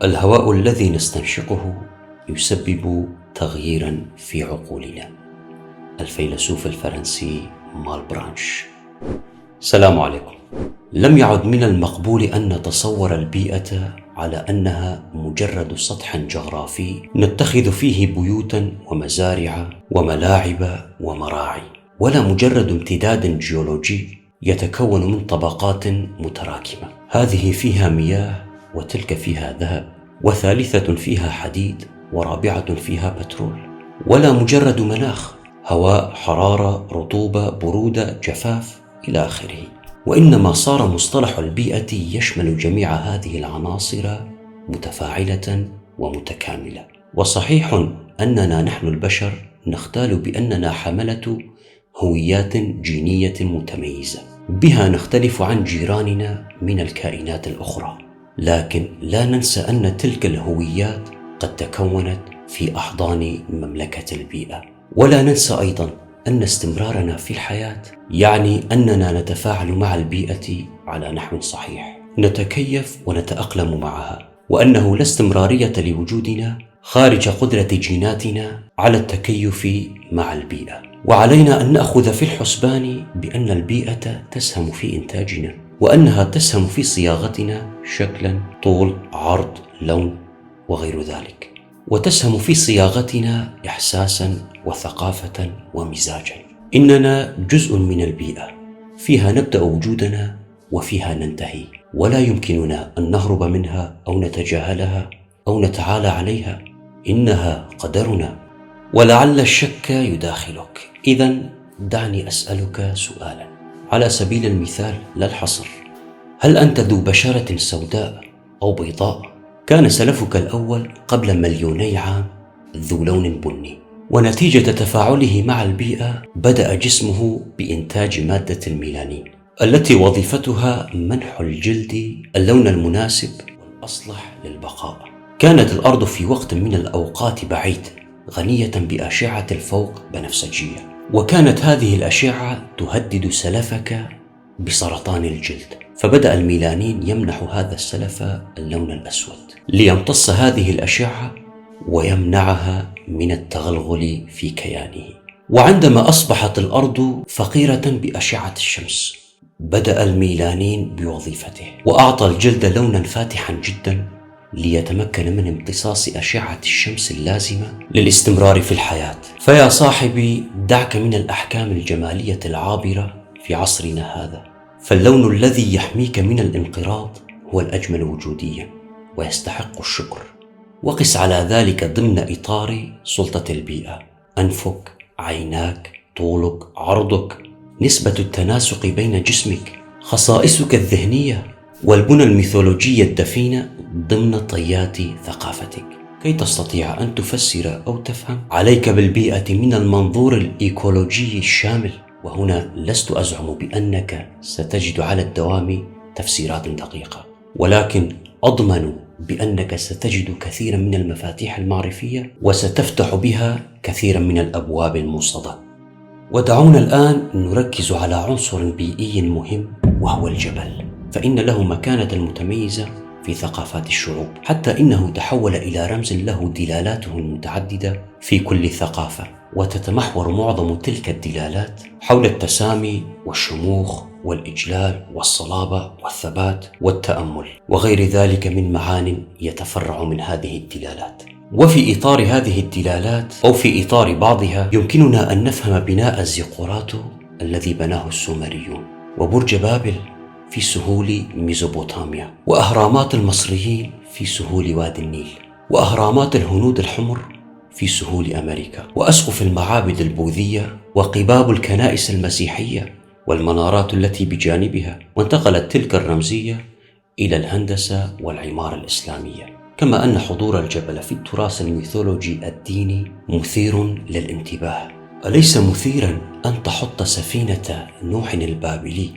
الهواء الذي نستنشقه يسبب تغييرا في عقولنا. الفيلسوف الفرنسي مالبرانش. السلام عليكم. لم يعد من المقبول أن نتصور البيئة على أنها مجرد سطح جغرافي نتخذ فيه بيوتا ومزارع وملاعب ومراعي، ولا مجرد امتداد جيولوجي يتكون من طبقات متراكمة، هذه فيها مياه وتلك فيها ذهب، وثالثة فيها حديد، ورابعة فيها بترول، ولا مجرد مناخ، هواء، حرارة، رطوبة، برودة، جفاف إلى آخره، وإنما صار مصطلح البيئة يشمل جميع هذه العناصر متفاعلة ومتكاملة. وصحيح أننا نحن البشر نختال بأننا حملة هويات جينية متميزة، بها نختلف عن جيراننا من الكائنات الأخرى، لكن لا ننسى أن تلك الهويات قد تكونت في أحضان مملكة البيئة. ولا ننسى أيضا أن استمرارنا في الحياة يعني أننا نتفاعل مع البيئة على نحو صحيح، نتكيف ونتأقلم معها، وأنه لا استمرارية لوجودنا خارج قدرة جيناتنا على التكيف مع البيئة. وعلينا أن نأخذ في الحسبان بأن البيئة تسهم في إنتاجنا، وأنها تسهم في صياغتنا شكلا، طول، عرض، لون وغير ذلك، وتسهم في صياغتنا إحساسا وثقافة ومزاجا. إننا جزء من البيئة، فيها نبدأ وجودنا وفيها ننتهي، ولا يمكننا أن نهرب منها أو نتجاهلها أو نتعالى عليها، إنها قدرنا. ولعل الشك يداخلك، إذن دعني أسألك سؤالا على سبيل المثال لا الحصر: هل أنت ذو بشرة سوداء أو بيضاء؟ كان سلفك الأول قبل مليوني عام ذو لون بني، ونتيجة تفاعله مع البيئة بدأ جسمه بإنتاج مادة الميلانين التي وظيفتها منح الجلد اللون المناسب والأصلح للبقاء. كانت الأرض في وقت من الأوقات بعيد غنية بأشعة الفوق بنفسجية، وكانت هذه الأشعة تهدد سلفك بسرطان الجلد، فبدأ الميلانين يمنح هذا السلف اللون الأسود ليمتص هذه الأشعة ويمنعها من التغلغل في كيانه. وعندما أصبحت الأرض فقيرة بأشعة الشمس بدأ الميلانين بوظيفته، وأعطى الجلد لونا فاتحا جدا ليتمكن من امتصاص أشعة الشمس اللازمة للاستمرار في الحياة. فيا صاحبي، دعك من الأحكام الجمالية العابرة في عصرنا هذا، فاللون الذي يحميك من الانقراض هو الأجمل وجوديا ويستحق الشكر. وقس على ذلك ضمن إطار سلطة البيئة: أنفك، عيناك، طولك، عرضك، نسبة التناسق بين جسمك، خصائصك الذهنية، والبنى الميثولوجية الدفينة ضمن طيات ثقافتك. كي تستطيع أن تفسر أو تفهم، عليك بالبيئة من المنظور الإيكولوجي الشامل. وهنا لست أزعم بأنك ستجد على الدوام تفسيرات دقيقة، ولكن أضمن بأنك ستجد كثيرا من المفاتيح المعرفية وستفتح بها كثيرا من الأبواب الموصدة. ودعونا الآن نركز على عنصر بيئي مهم وهو الجبل، فإن له مكانة متميزة في ثقافات الشعوب، حتى إنه تحول إلى رمز له دلالاته المتعددة في كل ثقافة، وتتمحور معظم تلك الدلالات حول التسامي والشموخ والإجلال والصلابة والثبات والتأمل وغير ذلك من معان يتفرع من هذه الدلالات. وفي إطار هذه الدلالات أو في إطار بعضها يمكننا أن نفهم بناء الزيقورات الذي بناه السومريون، وبرج بابل في سهول ميزوبوتاميا، وأهرامات المصريين في سهول وادي النيل، وأهرامات الهنود الحمر في سهول أمريكا، وأسقف المعابد البوذية، وقباب الكنائس المسيحية، والمنارات التي بجانبها. وانتقلت تلك الرمزية إلى الهندسة والعمارة الإسلامية. كما أن حضور الجبل في التراث الميثولوجي الديني مثير للانتباه. أليس مثيرا أن تحط سفينة نوح البابلي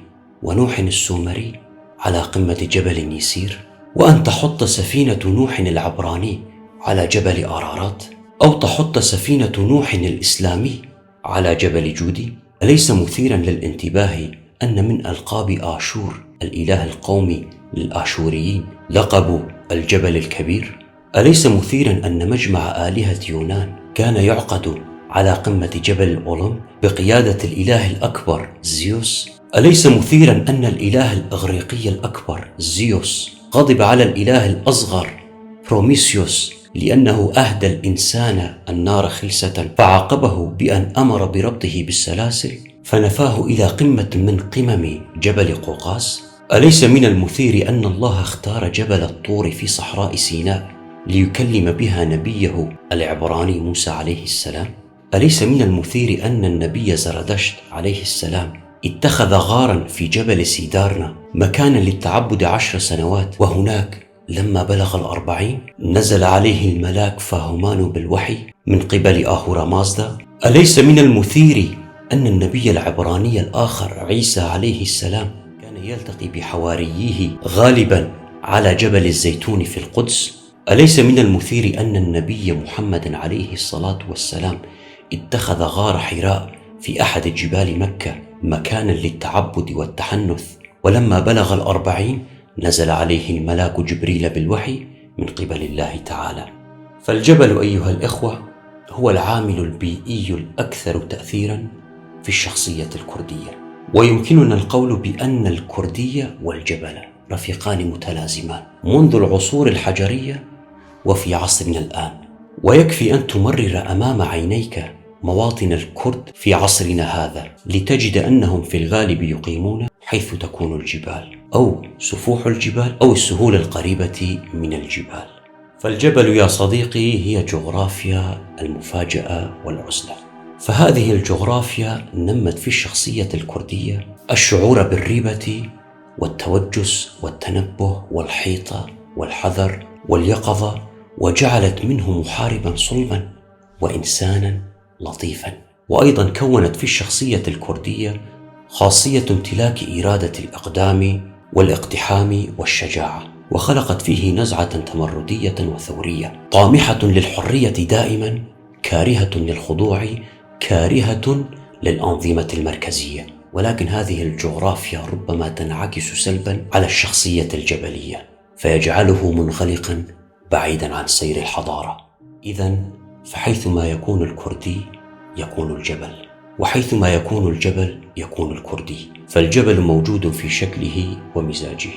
ونوح السومري على قمة جبل نيسير، وأن تحط سفينة نوح العبراني على جبل أرارات، أو تحط سفينة نوح الإسلامي على جبل جودي؟ أليس مثيرا للانتباه أن من ألقاب آشور الإله القومي للآشوريين لقب الجبل الكبير؟ أليس مثيرا أن مجمع آلهة يونان كان يعقد على قمة جبل الأولمب بقيادة الإله الأكبر زيوس؟ أليس مثيرا أن الإله الإغريقي الأكبر زيوس غضب على الإله الأصغر بروميثيوس لأنه أهدى الإنسان النار خلسة، فعاقبه بأن أمر بربطه بالسلاسل فنفاه إلى قمة من قمم جبل قوقاس؟ أليس من المثير أن الله اختار جبل الطور في صحراء سيناء ليكلم بها نبيه العبراني موسى عليه السلام؟ أليس من المثير أن النبي زردشت عليه السلام اتخذ غارا في جبل سيدارنا مكانا للتعبد 10 سنوات، وهناك لما بلغ 40 نزل عليه الملاك فاهمان بالوحي من قبل آهورا مازدا؟ أليس من المثير أن النبي العبراني الآخر عيسى عليه السلام كان يلتقي بحوارييه غالبا على جبل الزيتون في القدس؟ أليس من المثير أن النبي محمد عليه الصلاة والسلام اتخذ غار حراء في أحد جبال مكة مكانا للتعبد والتحنث، ولما بلغ 40 نزل عليه الملاك جبريل بالوحي من قبل الله تعالى؟ فالجبل أيها الإخوة هو العامل البيئي الأكثر تأثيرا في الشخصية الكردية، ويمكننا القول بأن الكردية والجبل رفيقان متلازمان منذ العصور الحجرية وفي عصرنا الآن. ويكفي أن تمرر أمام عينيك مواطن الكرد في عصرنا هذا لتجد أنهم في الغالب يقيمون حيث تكون الجبال أو سفوح الجبال أو السهول القريبة من الجبال. فالجبل يا صديقي هي جغرافيا المفاجأة والعزلة. فهذه الجغرافيا نمت في الشخصية الكردية الشعور بالريبة والتوجس والتنبه والحيطة والحذر واليقظة، وجعلت منه محاربا صلبا وإنسانا لطيفا. وأيضا كونت في الشخصية الكردية خاصية امتلاك إرادة الإقدام والاقتحام والشجاعة، وخلقت فيه نزعة تمردية وثورية طامحة للحرية دائما، كارهة للخضوع، كارهة للأنظمة المركزية. ولكن هذه الجغرافيا ربما تنعكس سلبا على الشخصية الجبلية فيجعله منغلقا بعيدا عن سير الحضارة. إذن فحيثما يكون الكردي يكون الجبل، وحيثما يكون الجبل يكون الكردي. فالجبل موجود في شكله ومزاجه،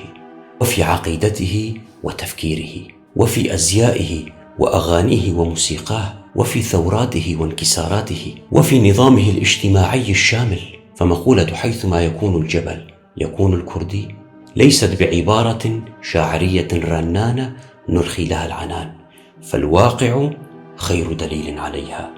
وفي عقيدته وتفكيره، وفي أزيائه وأغانيه وموسيقاه، وفي ثوراته وانكساراته، وفي نظامه الاجتماعي الشامل. فمقولة حيثما يكون الجبل يكون الكردي ليست بعبارة شاعرية رنانة نرخي لها العنان، فالواقع خير دليل عليها.